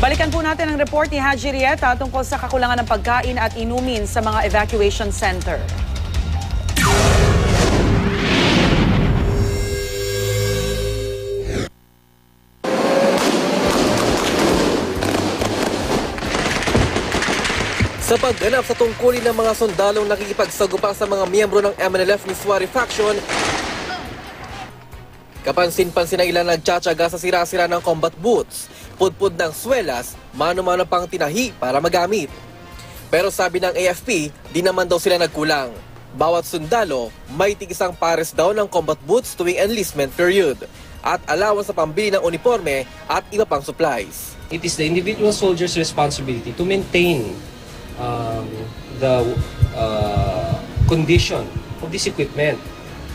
Balikan po natin ang report ni Haji Rieta tungkol sa kakulangan ng pagkain at inumin sa mga evacuation center. Sa pagganap sa tungkulin ng mga sundalong nakikipagsagupa sa mga miyembro ng MNLF Miswari faction, kapansin-pansin na ilan nagtsatsaga sa sira-sira ng combat boots, pudpud ng swelas, mano-mano pang tinahi para magamit. Pero sabi ng AFP, di naman daw sila nagkulang. Bawat sundalo, may tig-isang pares daw ng combat boots tuwing enlistment period at allowance sa pambili ng uniforme at iba pang supplies. It is the individual soldier's responsibility to maintain the condition of this equipment,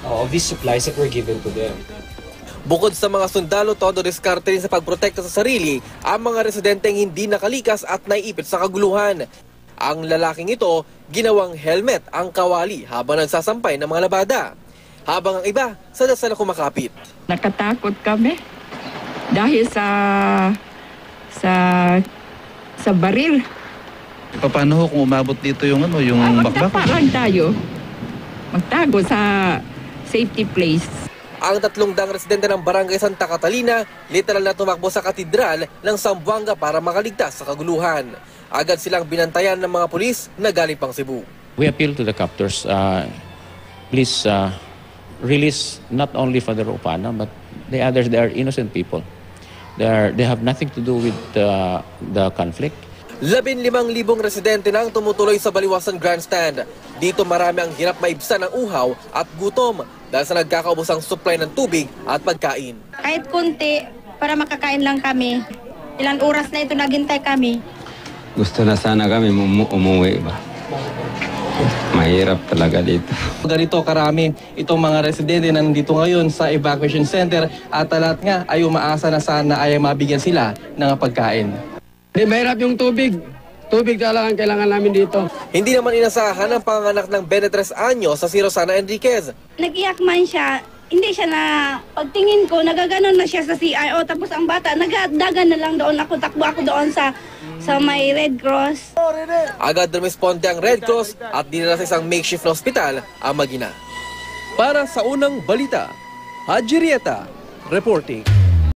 of these supplies that were given to them. Bukod sa mga sundalo, todo diskarte rin sa pagprotekta sa sarili ang mga residenteng hindi nakalikas at naiipit sa kaguluhan. Ang lalaking ito, ginawang helmet ang kawali habang nagsasampay ng mga labada. Habang ang iba, sa dasal na kumakapit. Nakatakot kami dahil sa baril. Paano ho kung umabot dito yung bakbak? Magtapa lang tayo. Magtago sa safety place. Ang 300 residente ng Barangay Santa Catalina, literal na tumakbo sa katedral ng Zamboanga para makaligtas sa kaguluhan. Agad silang binantayan ng mga pulis na galing pang Cebu. We appeal to the captors, please release not only Father Opana, but the others. They are innocent people. They have nothing to do with the conflict. 15,000 residente nang tumutuloy sa Baliwasan Grandstand. Dito marami ang hirap maibsan ng uhaw at gutom dahil sa nagkakaubos ang supply ng tubig at pagkain. Kahit kunti, para makakain lang kami. Ilang oras na ito naghintay kami. Gusto na sana kami umuwi ba? Mahirap talaga dito. Ganito karami itong mga residente na nandito ngayon sa evacuation center at lahat nga ay umaasa na sana ay mabigyan sila ng pagkain. Mahirap yung tubig. Tubig talaga ang kailangan namin dito. Hindi naman inasahan ang panganak ng 23 anyos sa si Rosana Enriquez. Nag-iyak man siya. Hindi siya na, pagtingin ko, nagaganon na siya sa CIO. Tapos ang bata, nagdagan na lang doon ako. Takbo ako doon sa may Red Cross. Agad rumisponde ang Red Cross at dinala sa isang makeshift na ospital ang mag-ina. Para sa unang balita, Haji Rieta reporting.